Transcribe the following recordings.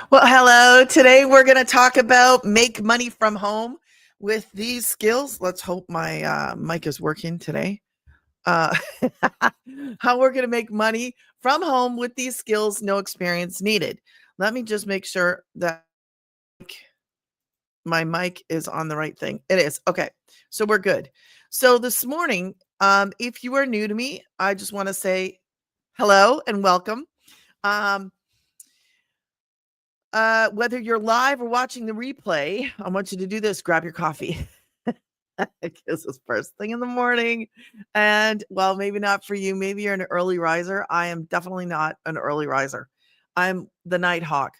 Well, hello. Today we're going to talk about make money from home with these skills. Let's hope my mic is working today. Uh, how we're going to make money from home with these skills, no experience needed. Let me just make sure that my mic is on the right thing. It is. Okay. So we're good. So this morning, if you are new to me, I just want to say hello and welcome. Um, whether you're live or watching the replay, I want you to do this. Grab your coffee. Because it's first thing in the morning. And well, maybe not for you. Maybe you're an early riser. I am definitely not an early riser. I'm the night hawk.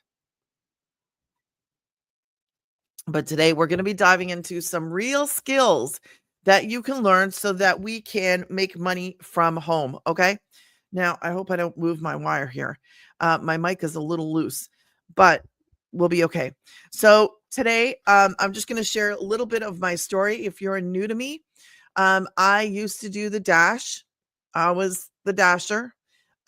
But today we're going to be diving into some real skills that you can learn so that we can make money from home. Okay. Now, I hope I don't move my wire here. My mic is a little loose, but we'll be okay. So today, I'm just going to share a little bit of my story. If you're new to me, I used to do the dash. I was the dasher,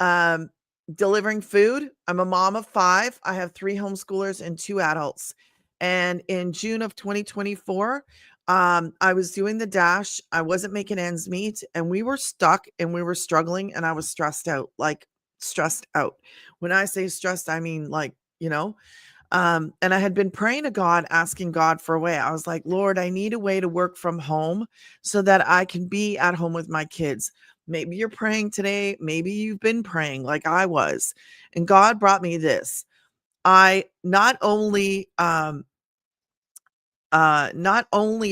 um, delivering food. I'm a mom of 5. I have 3 homeschoolers and 2 adults. And in June of 2024, I was doing the dash. I wasn't making ends meet, and we were stuck and we were struggling, and I was stressed out, like stressed out. When I say stressed, I mean like, and I had been praying to God, asking God for a way. I was like, Lord, I need a way to work from home so that I can be at home with my kids. Maybe you're praying today. Maybe you've been praying like I was. And God brought me this. I not only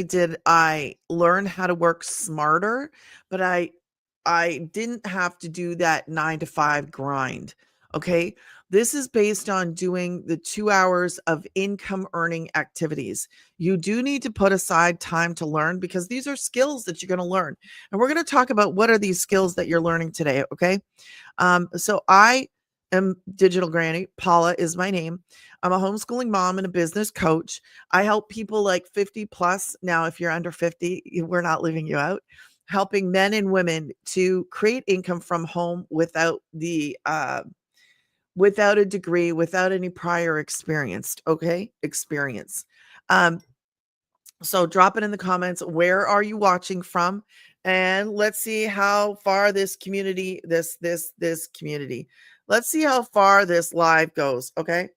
did I learn how to work smarter, but I didn't have to do that 9 to 5 grind. Okay? This is based on doing the 2 hours of income earning activities. You do need to put aside time to learn because these are skills that you're going to learn. And we're going to talk about what are these skills that you're learning today, okay? So I am Digital Granny. Paula is my name. I'm a homeschooling mom and a business coach. I help people like 50 plus. Now, if you're under 50, we're not leaving you out. Helping men and women to create income from home without a degree, without any prior experience. Um, so drop it in the comments. Where are you watching from? And let's see how far this community, this community. Let's see how far this live goes. Okay.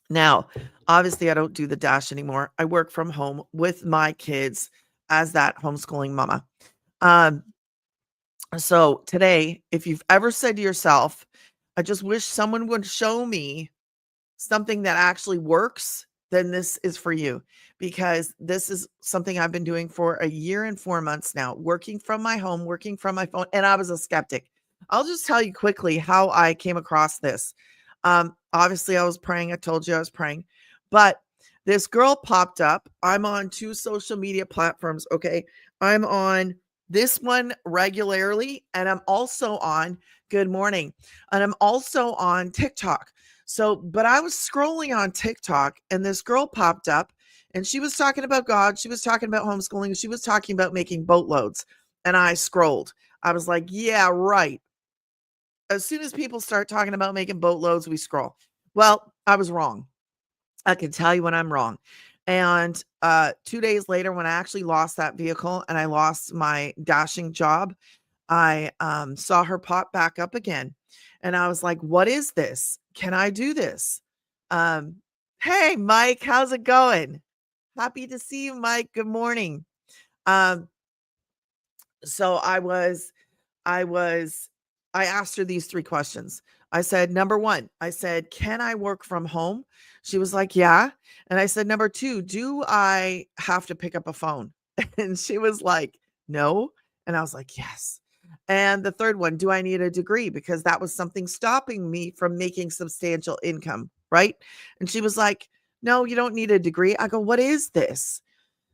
Now, obviously, I don't do the dash anymore. I work from home with my kids as that homeschooling mama. Um, so today, if you've ever said to yourself, I just wish someone would show me something that actually works, then this is for you because this is something I've been doing for a year and 4 months now, working from my home, working from my phone, and I was a skeptic. I'll just tell you quickly how I came across this. Obviously, I was praying. I told you I was praying, but this girl popped up. I'm on 2 social media platforms. Okay. I'm on this one regularly, and I'm also on Good Morning, and I'm also on TikTok. So, but I was scrolling on TikTok and this girl popped up and she was talking about God. She was talking about homeschooling. She was talking about making boatloads. And I scrolled. I was like, yeah, right. As soon as people start talking about making boatloads, we scroll. Well, I was wrong. I can tell you when I'm wrong. And 2 days later, when I actually lost that vehicle and I lost my dashing job, I saw her pop back up again. And I was like, what is this? Can I do this? Um, hey, Mike, how's it going? Happy to see you, Mike. Good morning. Um, so I was, I asked her these 3 questions. I said, number 1, I said, can I work from home? She was like, yeah. And I said, number 2, do I have to pick up a phone? And she was like, no. And I was like, yes. And the third one, do I need a degree? Because that was something stopping me from making substantial income. Right. And she was like, no, you don't need a degree. I go, what is this?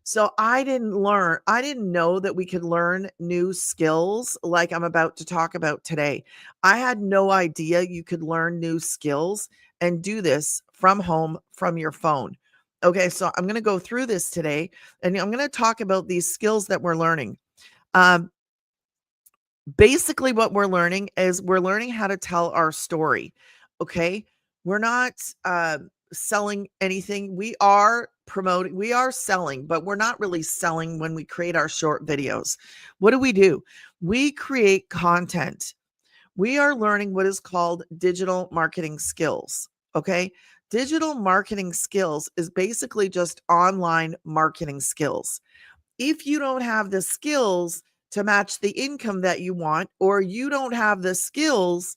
So I didn't know that we could learn new skills like I'm about to talk about today. I had no idea you could learn new skills and do this from home from your phone. Okay, so I'm going to go through this today and I'm going to talk about these skills that we're learning. Um, Basically, what we're learning is we're learning how to tell our story. Okay. We're not selling anything. We are promoting, we are selling, but we're not really selling when we create our short videos. What do? We create content. We are learning what is called digital marketing skills. Okay. Digital marketing skills is basically just online marketing skills. If you don't have the skills to match the income that you want, or you don't have the skills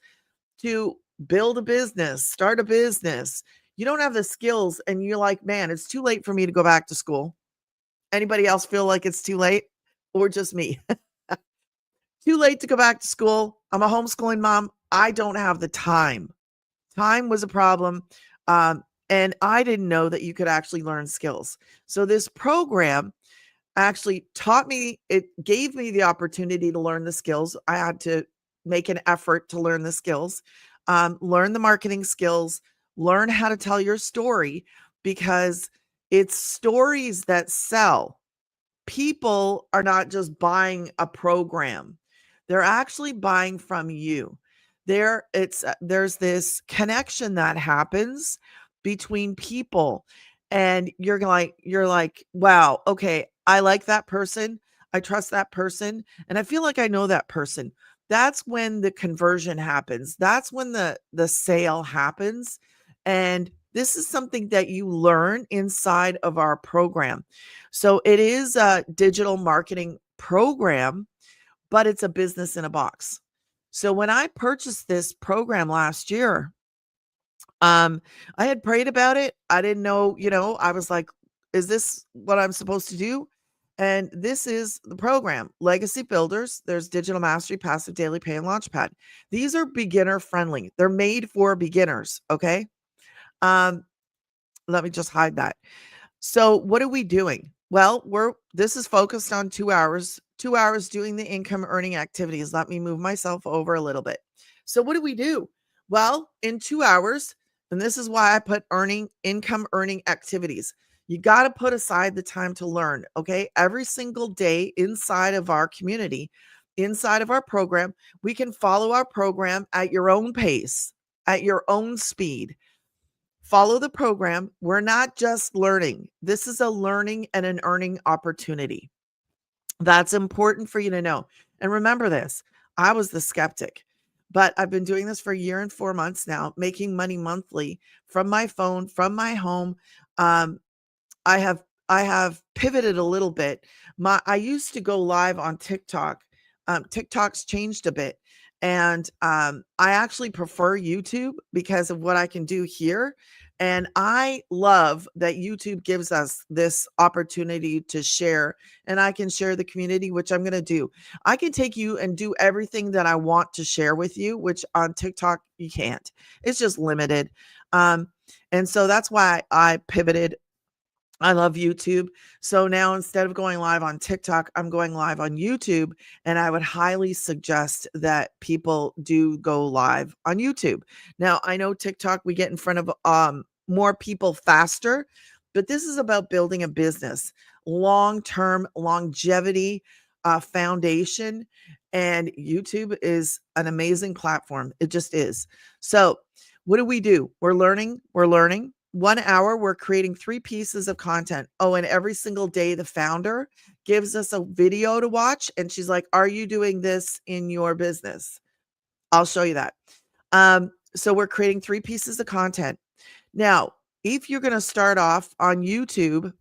to build a business, start a business, you don't have the skills, and you're like, man, it's too late for me to go back to school. Anybody else feel like it's too late, or just me? Too late to go back to school. I'm a homeschooling mom. I don't have the time. Time was a problem. And I didn't know that you could actually learn skills. So, this program actually taught me, it gave me the opportunity to learn the skills. I had to make an effort to learn the skills, learn the marketing skills, learn how to tell your story, because it's stories that sell. People are not just buying a program. They're actually buying from you. There's this connection that happens between people, and you're like, wow, okay, I like that person. I trust that person, and I feel like I know that person. That's when the conversion happens. That's when the sale happens. And this is something that you learn inside of our program. So it is a digital marketing program, but it's a business in a box. So when I purchased this program last year, um, I had prayed about it. I didn't know, I was like, is this what I'm supposed to do? And this is the program, Legacy Builders. There's Digital Mastery, Passive Daily Pay, and Launchpad. These are beginner friendly. They're made for beginners. Okay. Um, Let me just hide that. So what are we doing? Well, this is focused on 2 hours doing the income earning activities. Let me move myself over a little bit. So what do we do? Well, in 2 hours, and this is why I put income earning activities. You got to put aside the time to learn. Okay. Every single day inside of our community, inside of our program, we can follow our program at your own pace, at your own speed. Follow the program. We're not just learning. This is a learning and an earning opportunity. That's important for you to know. And remember this, I was the skeptic, but I've been doing this for a year and 4 months now, making money monthly from my phone, from my home. Um, I have pivoted a little bit. I used to go live on TikTok. TikTok's changed a bit. And I actually prefer YouTube because of what I can do here. And I love that YouTube gives us this opportunity to share, and I can share the community, which I'm going to do. I can take you and do everything that I want to share with you, which on TikTok you can't. It's just limited. Um, and so that's why I pivoted. I love YouTube. So now instead of going live on TikTok, I'm going live on YouTube. And I would highly suggest that people do go live on YouTube. Now, I know TikTok, we get in front of more people faster, but this is about building a business, long term longevity, foundation. And YouTube is an amazing platform. It just is. So, what do? We're learning. 1 hour, we're creating 3 pieces of content. Oh, and every single day, the founder gives us a video to watch. And she's like, are you doing this in your business? I'll show you that. So we're creating 3 pieces of content. Now, if you're going to start off on YouTube,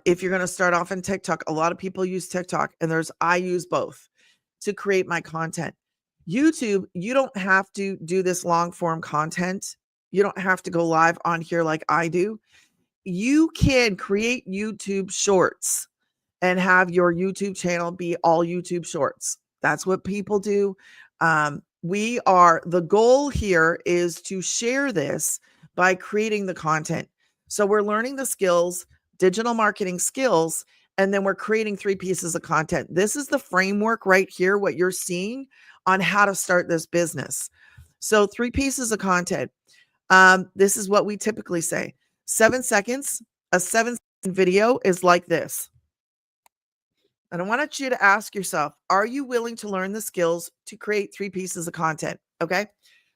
if you're going to start off in TikTok, a lot of people use TikTok, and I use both to create my content. YouTube, you don't have to do this long form content. You don't have to go live on here like I do. You can create YouTube shorts and have your YouTube channel be all YouTube shorts. That's what people do. The goal here is to share this by creating the content. So we're learning the skills, digital marketing skills, and then we're creating 3 pieces of content. This is the framework right here, what you're seeing on how to start this business. So 3 pieces of content. This is what we typically say. 7 seconds. A 7-second video is like this. And I want you to ask yourself, are you willing to learn the skills to create 3 pieces of content? Okay.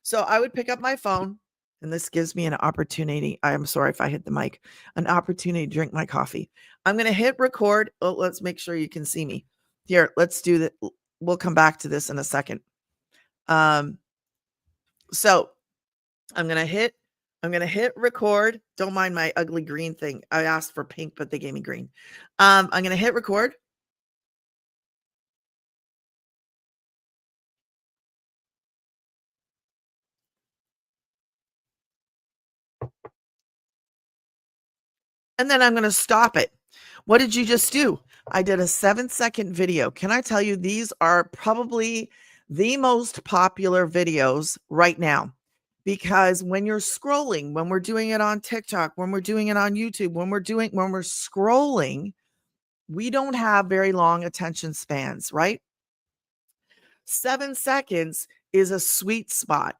So I would pick up my phone, and this gives me an opportunity. I am sorry if I hit the mic, an opportunity to drink my coffee. I'm going to hit record. Oh, let's make sure you can see me. Here, let's do that. We'll come back to this in a second. Um, so I'm gonna hit record. Don't mind my ugly green thing. I asked for pink, but they gave me green. I'm gonna hit record. And then I'm going to stop it. What did you just do? I did a 7-second video. Can I tell you, these are probably the most popular videos right now, because when you're scrolling, when we're doing it on TikTok, when we're doing it on YouTube, when we're scrolling, we don't have very long attention spans, right? 7 seconds is a sweet spot.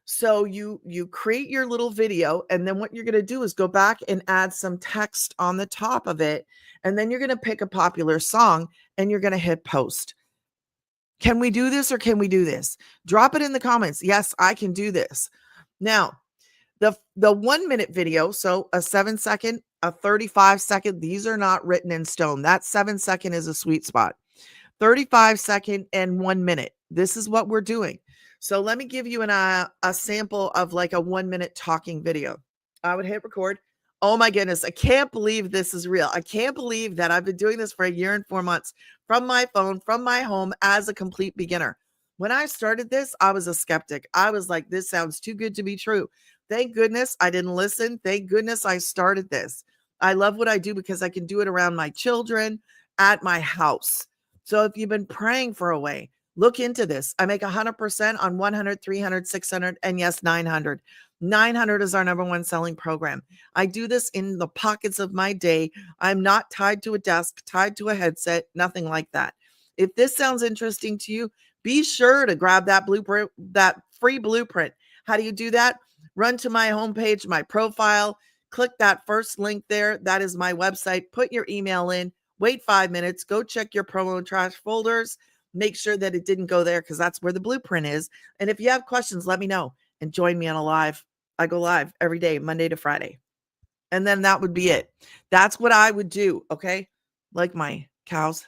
So you create your little video, and then what you're going to do is go back and add some text on the top of it, and then you're going to pick a popular song and you're going to hit post. Can we do this, or can we do this? Drop it in the comments. Yes, I can do this. Now, the 1 minute video, so a 7-second, a 35-second, these are not written in stone. That 7-second is a sweet spot. 35-second and 1 minute. This is what we're doing. So let me give you a sample of like a 1 minute talking video. I would hit record. Oh my goodness. I can't believe this is real. I can't believe that I've been doing this for a year and 4 months from my phone, from my home, as a complete beginner. When I started this, I was a skeptic. I was like, this sounds too good to be true. Thank goodness I didn't listen. Thank goodness I started this. I love what I do because I can do it around my children, at my house. So if you've been praying for a way, look into this. I make 100% on 100, 300, 600, and yes, 900. 900 is our number one selling program. I do this in the pockets of my day. I'm not tied to a desk, tied to a headset, nothing like that. If this sounds interesting to you, be sure to grab that blueprint, that free blueprint. How do you do that? Run to my homepage, my profile, click that first link there. That is my website. Put your email in. Wait 5 minutes, go check your promo and trash folders. Make sure that it didn't go there, because that's where the blueprint is. And if you have questions, let me know and join me on a live. I go live every day, Monday to Friday. And then that would be it. That's what I would do. Okay. Like my cows.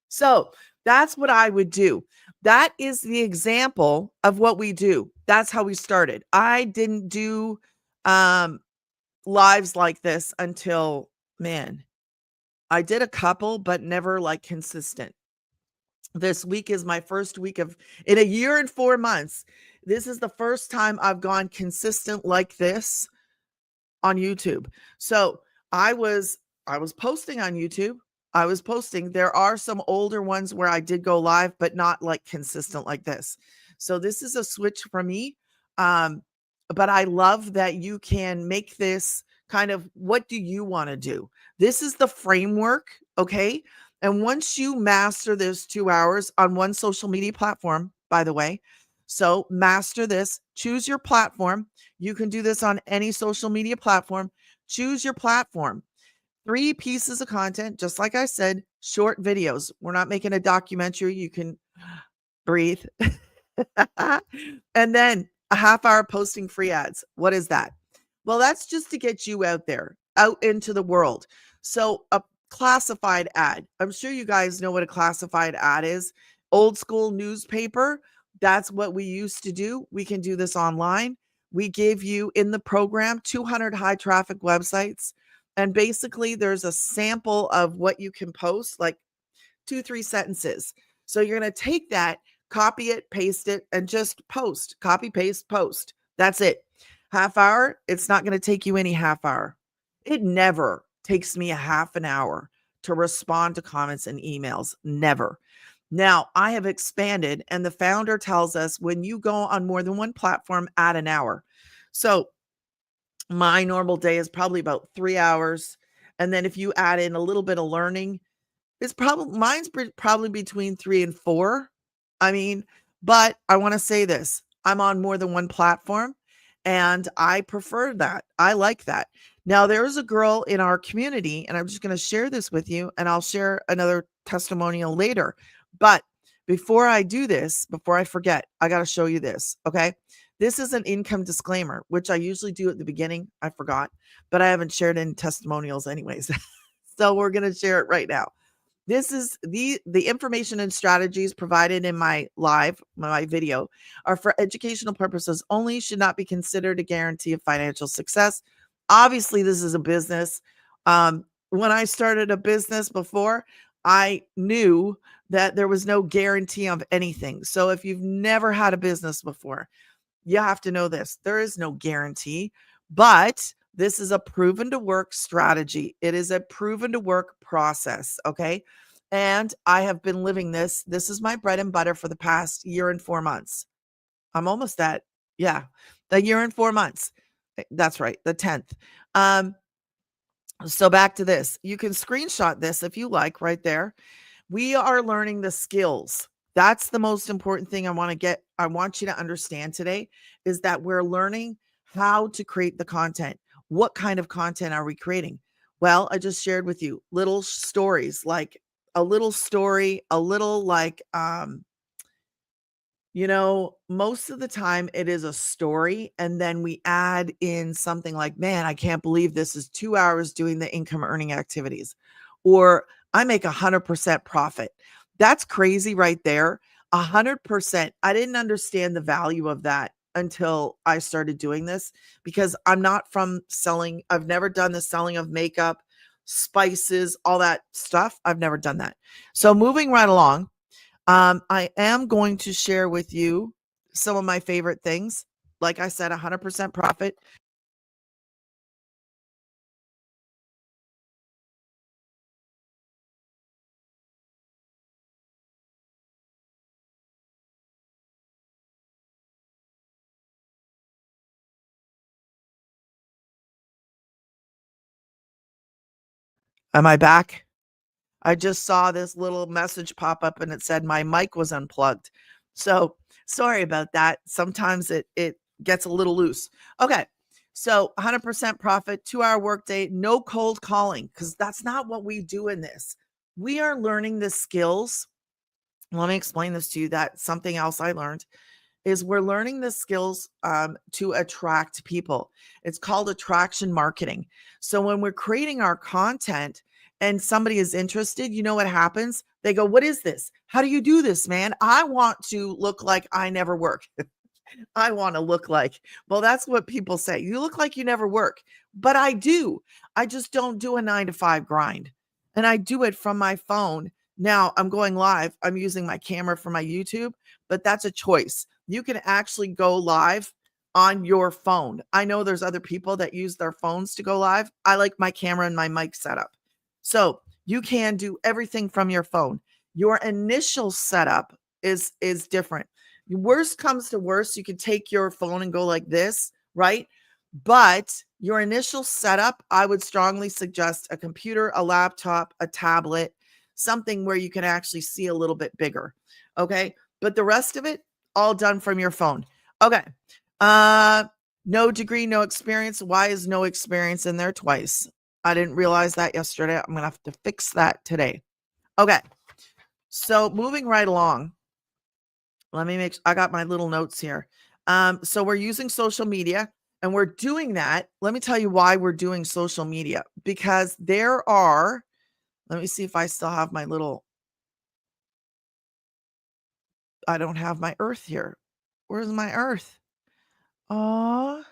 So that's what I would do. That is the example of what we do. That's how we started. I didn't do lives like this until, man, I did a couple, but never like consistent. This week is my first week of, in a year and 4 months. This is the first time I've gone consistent like this on YouTube. So I was posting on YouTube. I was posting. There are some older ones where I did go live, but not like consistent like this. So this is a switch for me. But I love that you can make this kind of, what do you want to do? This is the framework. Okay. And once you master this 2 hours on one social media platform, by the way, so master this, choose your platform. You can do this on any social media platform. Choose your platform. 3 pieces of content, just like I said, short videos. We're not making a documentary. You can breathe. And then a half hour posting free ads. What is that? Well, that's just to get you out there, out into the world. So a classified ad. I'm sure you guys know what a classified ad is. Old school newspaper. That's what we used to do. We can do this online. We give you in the program 200 high traffic websites. And basically, there's a sample of what you can post, like 2-3 sentences. So you're going to take that, copy it, paste it, and just post. Copy, paste, post. That's it. Half hour. It's not going to take you any half hour. It never takes me a half an hour to respond to comments and emails. Never. Now, I have expanded, and the founder tells us when you go on more than one platform, add an hour. So my normal day is probably about 3 hours. And then if you add in a little bit of learning, it's probably, mine's probably between 3 and 4. I mean, but I want to say this, I'm on more than one platform. And I prefer that. I like that. Now, there's a girl in our community, and I'm just going to share this with you, and I'll share another testimonial later. But before I do this, before I forget, I got to show you this. Okay. This is an income disclaimer, which I usually do at the beginning. I forgot, but I haven't shared any testimonials, anyways. So we're going to share it right now. This is the information and strategies provided in my video are for educational purposes only, should not be considered a guarantee of financial success. Obviously, this is a business. When I started a business before, I knew that there was no guarantee of anything. So if you've never had a business before, you have to know this. There is no guarantee, but this is a proven to work strategy. It is a proven to work process. Okay. And I have been living this. This is my bread and butter for the past year and 4 months. I'm almost at, yeah, the year and 4 months. That's right. The 10th. So back to this. You can screenshot this if you like right there. We are learning the skills. That's the most important thing I want you to understand today is that we're learning how to create the content. What kind of content are we creating? Well, I just shared with you little stories, like a little story, a little like most of the time it is a story, and then we add in something like, man, I can't believe this is 2 hours doing the income earning activities, or I make 100% profit. That's crazy right there. 100%. I didn't understand the value of that until I started doing this because I'm not from selling. I've never done the selling of makeup, spices, all that stuff. I've never done that. So moving right along. I am going to share with you some of my favorite things. Like I said, 100% profit. Am I back? I just saw this little message pop up and it said my mic was unplugged. So sorry about that. Sometimes it gets a little loose. Okay. So 100% profit, 2 hour workday, no cold calling, because that's not what we do in this. We are learning the skills. Let me explain this to you. That's something else I learned is we're learning the skills to attract people. It's called attraction marketing. So when we're creating our content and somebody is interested, you know what happens? They go, what is this? How do you do this, man? I want to look like I never work. I want to look like, well, that's what people say. You look like you never work, but I do. I just don't do a 9 to 5 grind. And I do it from my phone. Now I'm going live. I'm using my camera for my YouTube, but that's a choice. You can actually go live on your phone. I know there's other people that use their phones to go live. I like my camera and my mic setup. So you can do everything from your phone. Your initial setup is different. Worst comes to worst, you can take your phone and go like this, right? But your initial setup, I would strongly suggest a computer, a laptop, a tablet, something where you can actually see a little bit bigger. Okay. But the rest of it, all done from your phone. Okay. Uh, no degree, no experience. Why is no experience in there twice? I didn't realize that yesterday. I'm going to have to fix that today. Okay. So moving right along. Let me I got my little notes here. So we're using social media and we're doing that. Let me tell you why we're doing social media, because let me see if I still have I don't have my earth here. Where's my earth? Oh,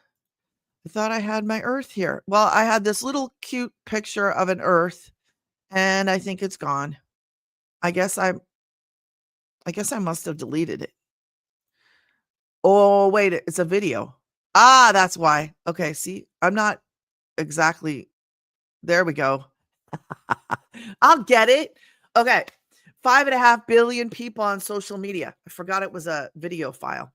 I thought I had my earth here. Well, I had this little cute picture of an earth and I think it's gone. I guess I I guess I must have deleted it. Oh, wait, it's a video. Ah, that's why. Okay, see, I'm not exactly. There we go. I'll get it. Okay. 5.5 billion people on social media. I forgot it was a video file.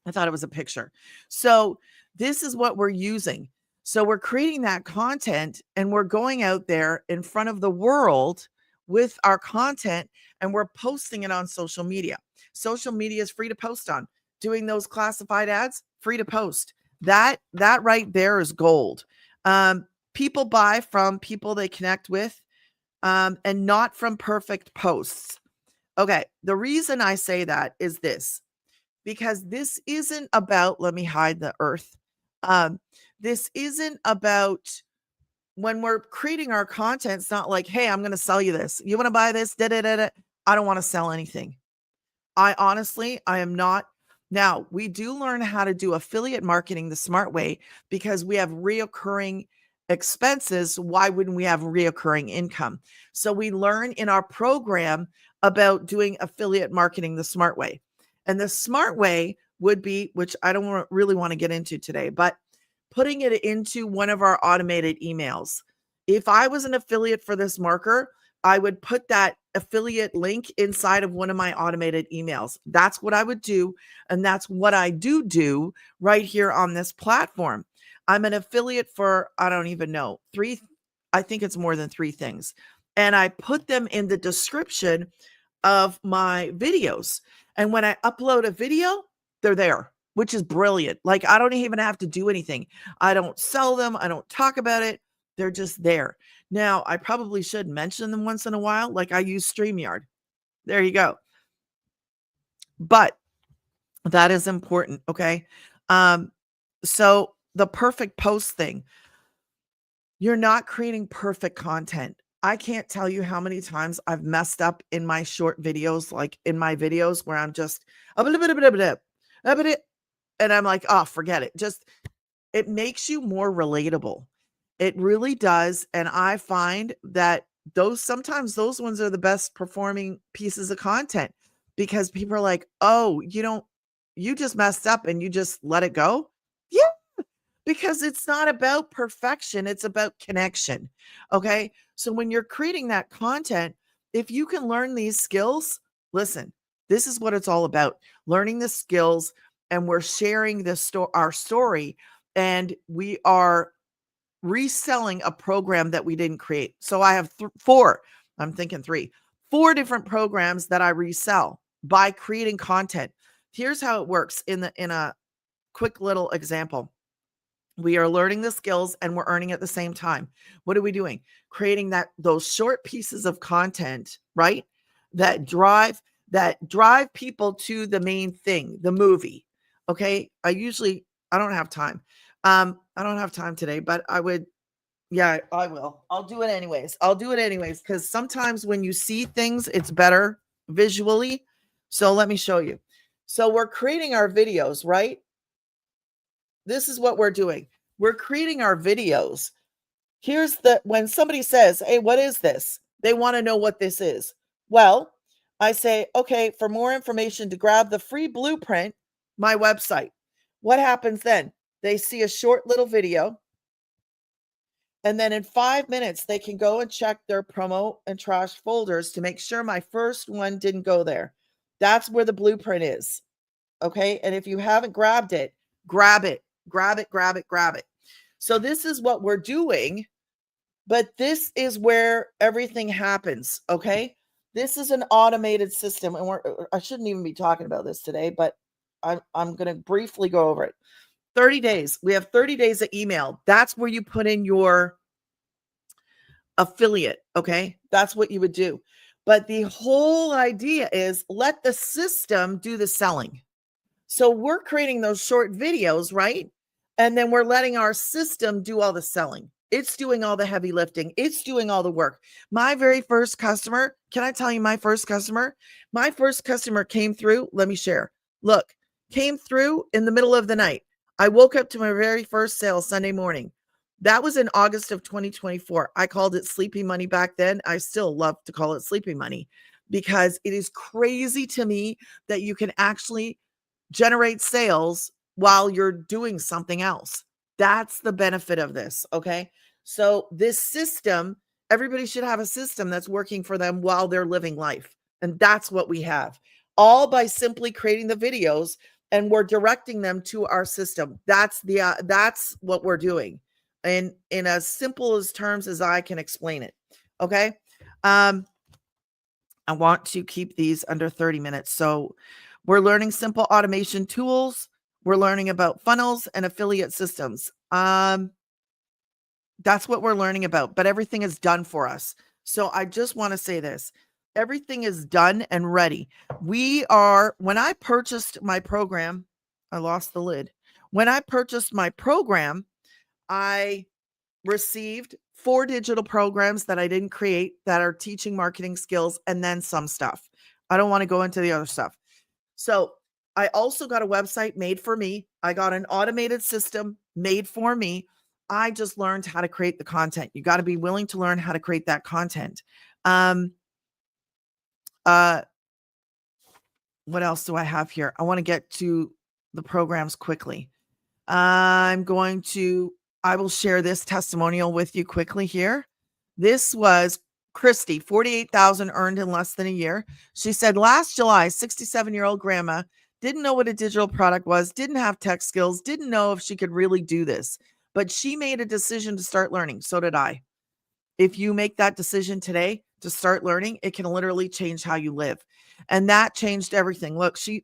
I thought it was a picture. So this is what we're using. So we're creating that content and we're going out there in front of the world with our content and we're posting it on social media. Social media is free to post on. Doing those classified ads, free to post. That right there is gold. People buy from people they connect with, and not from perfect posts. Okay, the reason I say that is this, because this isn't about, let me hide the earth. This isn't about, when we're creating our content, it's not like, hey, I'm going to sell you this. You want to buy this? Da, da, da, da. I don't want to sell anything. I am not. Now, we do learn how to do affiliate marketing the smart way because we have reoccurring expenses. Why wouldn't we have reoccurring income? So we learn in our program about doing affiliate marketing the smart way. And the smart way would be, which I don't really want to get into today, but putting it into one of our automated emails. If I was an affiliate for this marker, I would put that affiliate link inside of one of my automated emails. That's what I would do. And that's what I do right here on this platform. I'm an affiliate for, I don't even know, I think it's more than 3 things. And I put them in the description of my videos. And when I upload a video, they're there, which is brilliant. Like, I don't even have to do anything. I don't sell them. I don't talk about it. They're just there. Now, I probably should mention them once in a while. Like, I use StreamYard. There you go. But that is important. Okay. So the perfect post thing, you're not creating perfect content. I can't tell you how many times I've messed up in my short videos, like in my videos where I'm just, and I'm like, oh, forget it. Just, it makes you more relatable. It really does. And I find that sometimes those ones are the best performing pieces of content, because people are like, oh, you just messed up and you just let it go. Yeah, because it's not about perfection, it's about connection. Okay. So when you're creating that content, if you can learn these skills, listen, this is what it's all about, learning the skills. And we're sharing our story, and we are reselling a program that we didn't create. So I have 4, I'm thinking 4 different programs that I resell by creating content. Here's how it works in a quick little example. We are learning the skills and we're earning at the same time. What are we doing? Creating those short pieces of content, right? That drive people to the main thing, the movie. Okay? I don't have time. I don't have time today, but yeah, I will. I'll do it anyways because sometimes when you see things, it's better visually. So let me show you. So we're creating our videos, right? This is what we're doing. We're creating our videos. When somebody says, hey, what is this? They want to know what this is. Well, I say, okay, for more information to grab the free blueprint, my website. What happens then? They see a short little video. And then in 5 minutes, they can go and check their promo and trash folders to make sure my first one didn't go there. That's where the blueprint is. Okay. And if you haven't grabbed it, grab it, grab it, grab it, grab it. So this is what we're doing, but this is where everything happens. Okay. This is an automated system. And I shouldn't even be talking about this today, but I'm going to briefly go over it. 30 days. We have 30 days of email. That's where you put in your affiliate. Okay. That's what you would do. But the whole idea is let the system do the selling. So we're creating those short videos, right? And then we're letting our system do all the selling. It's doing all the heavy lifting. It's doing all the work. My very first customer, can I tell you my first customer? My first customer came through. Let me share. Look, came through in the middle of the night. I woke up to my very first sale Sunday morning. That was in August of 2024. I called it sleepy money back then. I still love to call it sleepy money because it is crazy to me that you can actually generate sales while you're doing something else. That's the benefit of this. Okay. So this system, everybody should have a system that's working for them while they're living life. And that's what we have, all by simply creating the videos, and we're directing them to our system. That's what we're doing in as simple as terms as I can explain it. Okay. I want to keep these under 30 minutes. So we're learning simple automation tools. We're learning about funnels and affiliate systems. That's what we're learning about, but everything is done for us. So I just want to say this. Everything is done and ready. When I purchased my program, I lost the lid. When I purchased my program, I received 4 digital programs that I didn't create that are teaching marketing skills and then some stuff. I don't want to go into the other stuff. So I also got a website made for me. I got an automated system made for me. I just learned how to create the content. You got to be willing to learn how to create that content. Um, uh, what else do I have here? I want to get to the programs quickly. I will share this testimonial with you quickly here. This was Christy, 48,000 earned in less than a year. She said last July, 67-year-old grandma didn't know what a digital product was, didn't have tech skills, didn't know if she could really do this, but she made a decision to start learning. So did I. If you make that decision today to start learning, it can literally change how you live. And that changed everything. Look, she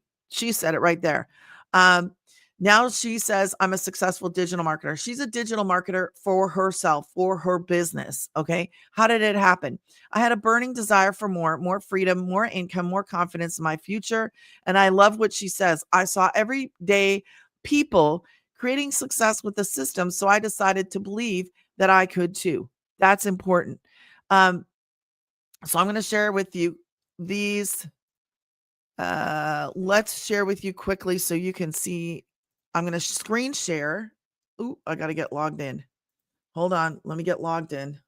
said it right there. Um, Now she says, I'm a successful digital marketer. She's a digital marketer for herself, for her business. Okay. How did it happen? I had a burning desire for more freedom, more income, more confidence in my future. And I love what she says. I saw everyday people creating success with the system. So I decided to believe that I could too. That's important. Um, so I'm going to share with you these. Let's share with you quickly so you can see. I'm going to screen share. Ooh, I got to get logged in. Hold on. Let me get logged in.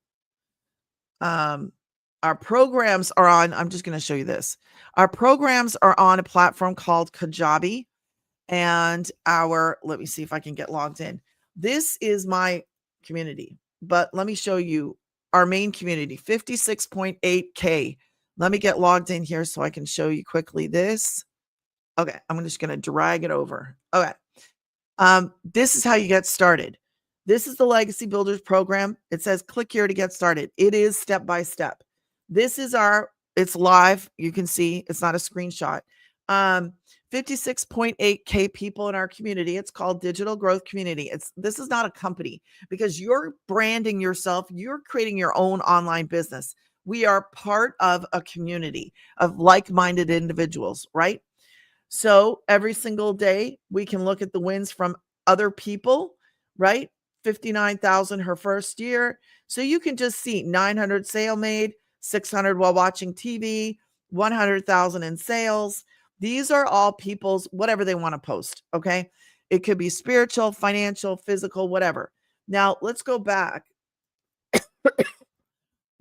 Our programs are on. I'm just going to show you this. Our programs are on a platform called Kajabi. And let me see if I can get logged in. This is my community, but let me show you our main community, 56.8K. Let me get logged in here so I can show you quickly this. Okay, I'm just going to drag it over. Okay. This is how you get started. This is the Legacy Builders program. It says click here to get started. It is step by step. It's live. You can see it's not a screenshot. 56.8K people in our community. It's called Digital Growth Community. This is not a company because you're branding yourself. You're creating your own online business. We are part of a community of like-minded individuals, right? So every single day we can look at the wins from other people, right? 59,000 her first year. So you can just see 900 sale made, 600 while watching TV, 100,000 in sales. These are all people's whatever they want to post, okay? It could be spiritual, financial, physical, whatever. Now, let's go back.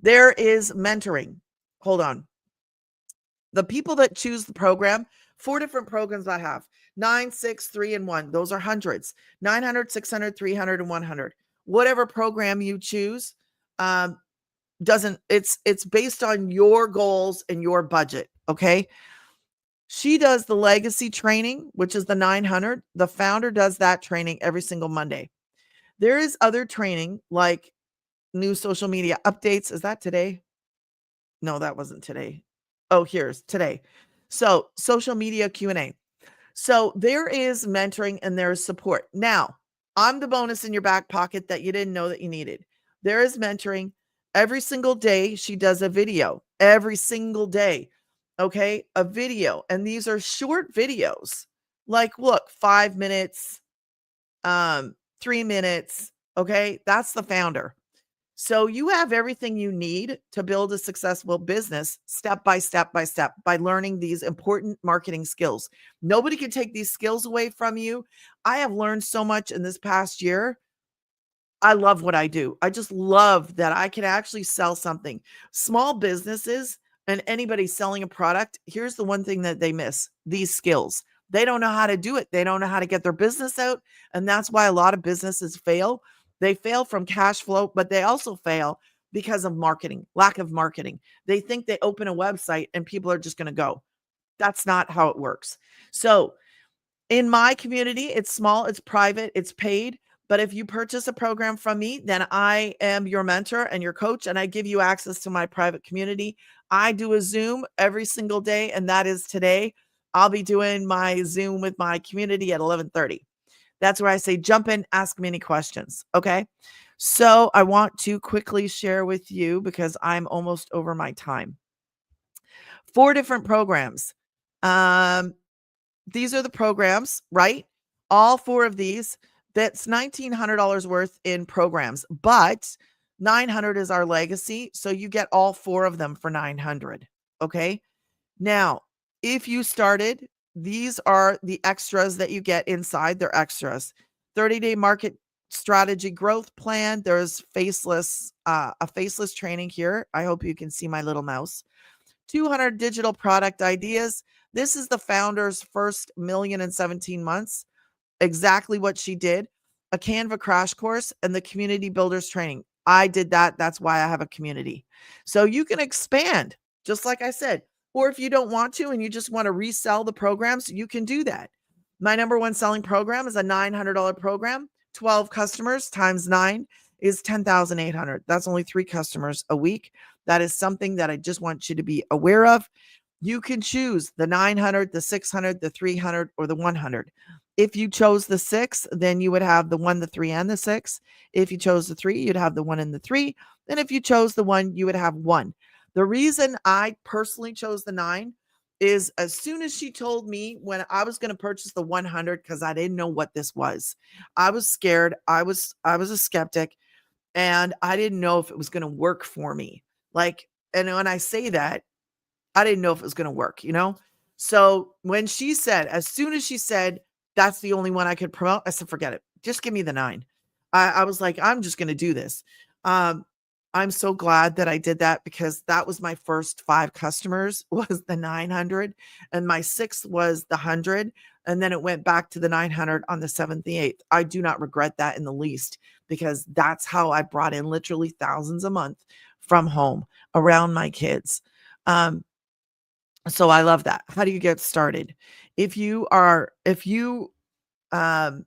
There is mentoring. Hold on. The people that choose the program, 4 different programs I have, 9, 6, 3, and 1. Those are hundreds, 900, 600, 300, and 100. Whatever program you choose, it's based on your goals and your budget. Okay. She does the legacy training, which is the 900. The founder does that training every single Monday. There is other training like new social media updates. Is that today? No, that wasn't today. Oh, here's today. So social media Q&A. So there is mentoring and there's support. Now, I'm the bonus in your back pocket that you didn't know that you needed. There is mentoring. Every single day, she does a video. Every single day. Okay. A video. And these are short videos. Like, look, 5 minutes, 3 minutes. Okay. That's the founder. So you have everything you need to build a successful business step by step by learning these important marketing skills. Nobody can take these skills away from you. I have learned so much in this past year. I love what I do. I just love that I can actually sell something. Small businesses and anybody selling a product, here's the one thing that they miss, these skills. They don't know how to do it. They don't know how to get their business out. And that's why a lot of businesses fail. They fail from cash flow, but they also fail because of marketing, lack of marketing. They think they open a website and people are just going to go. That's not how it works. So in my community, it's small, it's private, it's paid. But if you purchase a program from me, then I am your mentor and your coach, and I give you access to my private community. I do a Zoom every single day, and that is today. I'll be doing my Zoom with my community at 11:30. That's where I say, jump in, ask me any questions. Okay. So I want to quickly share with you because I'm almost over my time. 4 different programs. Um, these are the programs, right? All 4 of these. That's $1,900 worth in programs, but 900 is our legacy. So you get all 4 of them for 900. Okay. Now, if you started, these are the extras that you get inside. They're extras. 30-day market strategy growth plan. There's a faceless training here. I hope you can see my little mouse. 200 digital product ideas. This is the founder's first million in 17 months. Exactly what she did. A Canva crash course and the community builders training. I did that. That's why I have a community. So you can expand, just like I said. Or if you don't want to and you just want to resell the programs, you can do that. My number one selling program is a $900 program. 12 customers times 9 is 10,800. That's only 3 customers a week. That is something that I just want you to be aware of. You can choose the 900, the 600, the 300, or the 100. If you chose the 6, then you would have the 1, the 3, and the 6. If you chose the 3, you'd have the 1 and the 3. And if you chose the 1, you would have 1. The reason I personally chose the 9 is as soon as she told me when I was going to purchase the 100, because I didn't know what this was. I was scared. I was a skeptic, and I didn't know if it was going to work for me. Like, and when I say that, I didn't know if it was going to work, you know? So when she said, as soon as she said, that's the only one I could promote, I said, forget it. Just give me the 9. I was like, I'm just going to do this. Um, I'm so glad that I did that because that was my first 5 customers was the 900 and my 6th was the 100. And then it went back to the 900 on the 7th, the 8th. I do not regret that in the least because that's how I brought in literally thousands a month from home around my kids. Um, so I love that. How do you get started? Um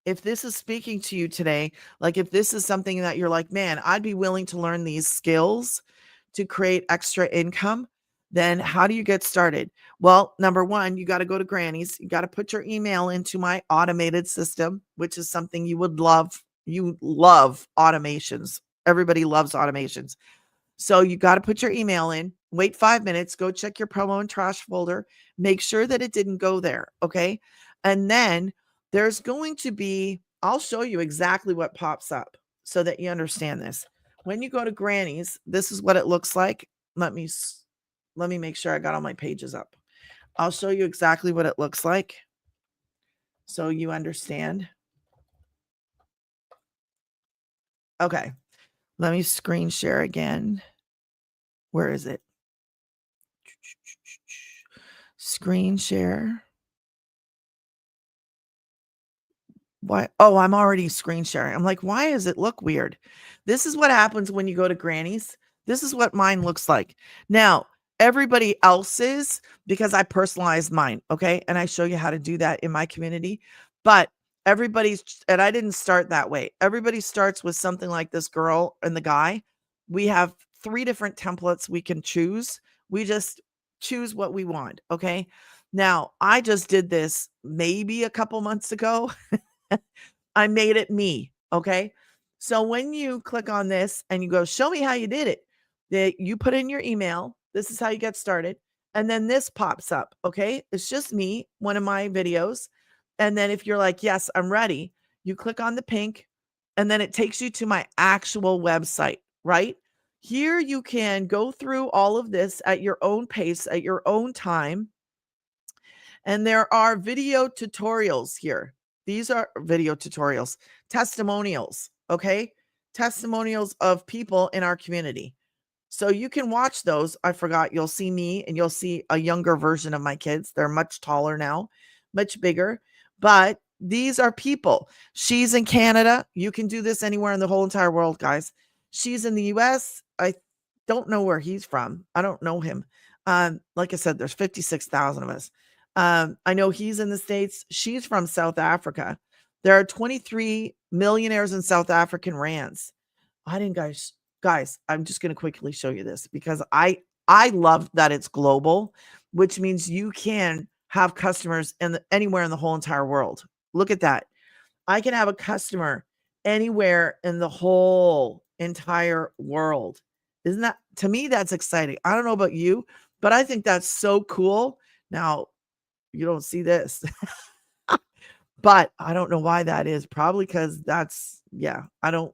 if this is speaking to you today, like if this is something that you're like, man, I'd be willing to learn these skills to create extra income, then how do you get started? Well, number 1, you got to go to Granny's. You got to put your email into my automated system, which is something you would love. You love automations. Everybody loves automations. So you got to put your email in, wait 5 minutes, go check your promo and trash folder, make sure that it didn't go there. Okay. And then there's going to be, I'll show you exactly what pops up so that you understand this. When you go to Granny's, this is what it looks like. Let me make sure I got all my pages up. I'll show you exactly what it looks like so you understand. Okay. Let me screen share again. Where is it? Screen share. Why? Oh, I'm already screen sharing. I'm like, why does it look weird? This is what happens when you go to Granny's. This is what mine looks like. Now, everybody else's, because I personalized mine, okay? And I show you how to do that in my community. But and I didn't start that way. Everybody starts with something like this girl and the guy. We have 3 different templates we can choose. We just choose what we want, okay? Now, I just did this maybe a couple months ago. I made it me. Okay. So when you click on this and you go, show me how you did it, that you put in your email. This is how you get started. And then this pops up. Okay. It's just me, one of my videos. And then if you're like, yes, I'm ready, you click on the pink and then it takes you to my actual website, right? Here you can go through all of this at your own pace, at your own time. And there are video tutorials here. These are video tutorials, testimonials, okay? Testimonials of people in our community. So you can watch those. I forgot. You'll see me and you'll see a younger version of my kids. They're much taller now, much bigger. But these are people. She's in Canada. You can do this anywhere in the whole entire world, guys. She's in the US. I don't know where he's from. I don't know him. Like I said, there's 56,000 of us. I know he's in the States. She's from South Africa. There are 23 millionaires in South African rands. I didn't guys, I'm just going to quickly show you this because I love that it's global which means you can have customers anywhere in the whole entire world. Look at that. I can have a customer anywhere in the whole entire world. Isn't that, to me, that's exciting. I don't know about you, but I think that's so cool. Now, you don't see this, but I don't know why that is. Probably because yeah, I don't,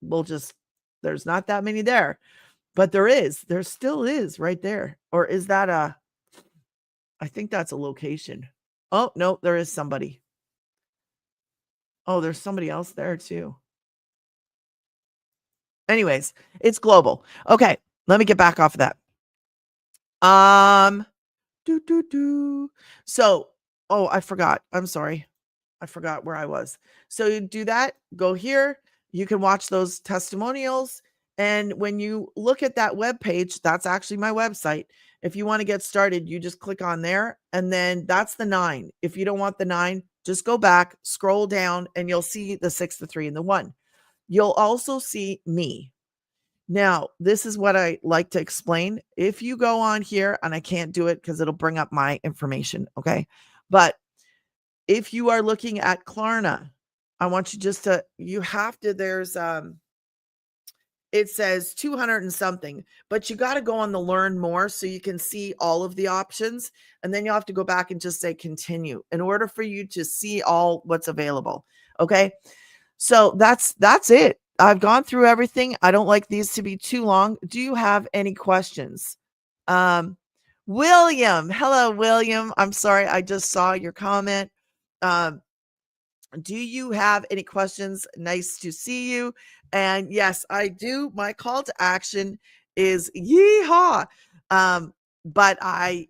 we'll just, there's not that many there, but there still is right there. Or is that I think that's a location. Oh, no, there is somebody. Oh, there's somebody else there too. Anyways, it's global. Okay, let me get back off of that. Um, do do do. So, oh, I forgot. I'm sorry. I forgot where I was. So you do that, go here, you can watch those testimonials. And when you look at that web page, that's actually my website. If you want to get started, you just click on there, and then that's the 9. If you don't want the 9, just go back, scroll down, and you'll see the 6, the 3, and the 1. You'll also see me. Now, this is what I like to explain. If you go on here, and I can't do it because it'll bring up my information, okay? But if you are looking at Klarna, I want you just to, you have to, it says 200 and something, but you got to go on the learn more so you can see all of the options. And then you'll have to go back and just say continue in order for you to see all what's available. Okay. So that's it. I've gone through everything. I don't like these to be too long. Do you have any questions? Um, William, hello, William. I'm sorry, I just saw your comment. Um, do you have any questions? Nice to see you. And yes, I do. My call to action is yeehaw. But I've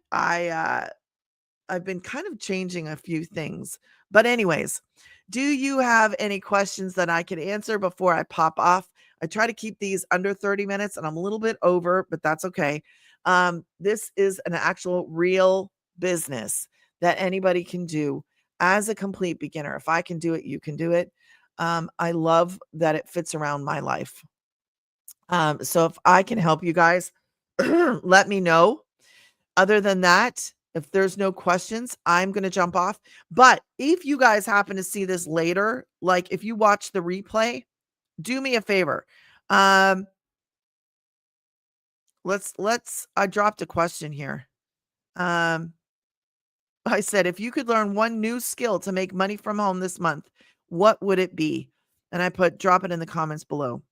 been kind of changing a few things. But anyways, do you have any questions that I can answer before I pop off? I try to keep these under 30 minutes and I'm a little bit over, but that's okay. This is an actual real business that anybody can do as a complete beginner. If I can do it, you can do it. I love that it fits around my life. So if I can help you guys, let me know. Other than that, if there's no questions, I'm going to jump off. But if you guys happen to see this later, like if you watch the replay, do me a favor. I dropped a question here. I said, if you could learn one new skill to make money from home this month, what would it be? And I put, drop it in the comments below.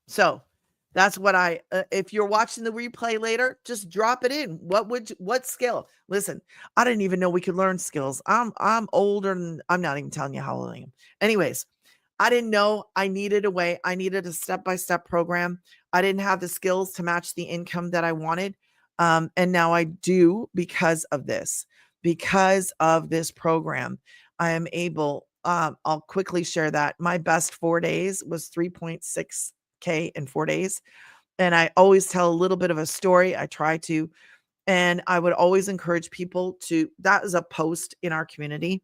So that's what if you're watching the replay later, just drop it in. What skill? Listen, I didn't even know we could learn skills. I'm older and I'm not even telling you how old I am. Anyways, I didn't know I needed a way. I needed a step-by-step program. I didn't have the skills to match the income that I wanted. And now I do because of this. Because of this program, I am able, I'll quickly share that. My best 4 days was 3.6K in 4 days. And I always tell a little bit of a story. I try to, and I would always encourage people to, that is a post in our community.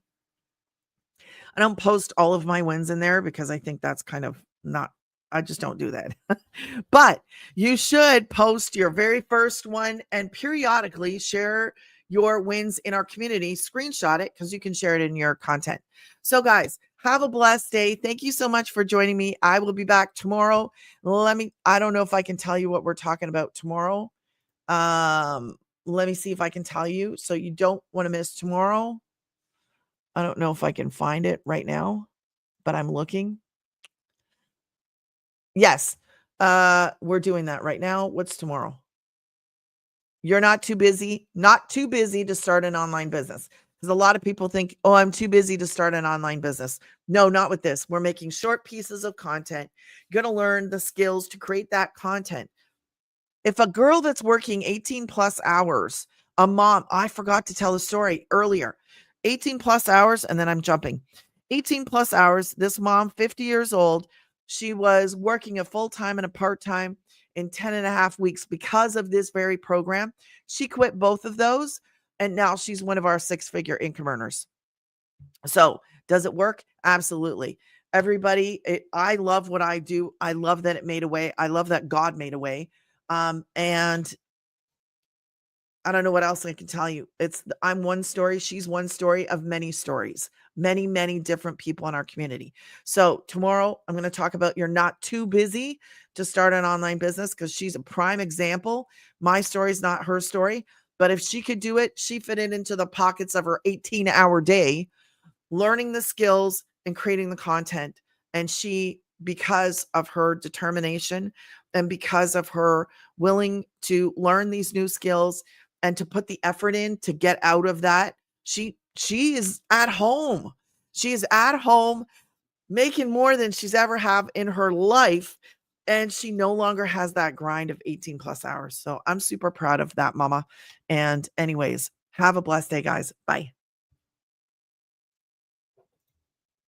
I don't post all of my wins in there because I think that's kind of not, I just don't do that. But you should post your very first one and periodically share your wins in our community, screenshot it because you can share it in your content. So guys, have a blessed day. Thank you so much for joining me. I will be back tomorrow. I don't know if I can tell you what we're talking about tomorrow. Let me see if I can tell you so you don't want to miss tomorrow. I don't know if I can find it right now, but I'm looking. Yes. We're doing that right now. What's tomorrow? You're not too busy to start an online business. Because a lot of people think, oh, I'm too busy to start an online business. No, not with this. We're making short pieces of content. You're going to learn the skills to create that content. If a girl that's working 18 plus hours, a mom, I forgot to tell the story earlier, 18 plus hours, and then I'm jumping. 18 plus hours, this mom, 50 years old, she was working a full-time and a part-time in 10 and a half weeks because of this very program. She quit both of those, and now she's one of our 6-figure income earners. So does it work? Absolutely. Everybody, I love what I do. I love that it made a way. I love that God made a way. And I don't know what else I can tell you. I'm one story, she's one story of many stories, many, many different people in our community. So tomorrow I'm going to talk about you're not too busy to start an online business because she's a prime example. My story is not her story, but if she could do it, she fit it into the pockets of her 18-hour day, learning the skills and creating the content. And she, because of her determination and because of her willing to learn these new skills and to put the effort in to get out of that, she is at home. She is at home making more than she's ever have in her life. And she no longer has that grind of 18 plus hours. So I'm super proud of that, mama. And anyways, have a blessed day, guys. Bye.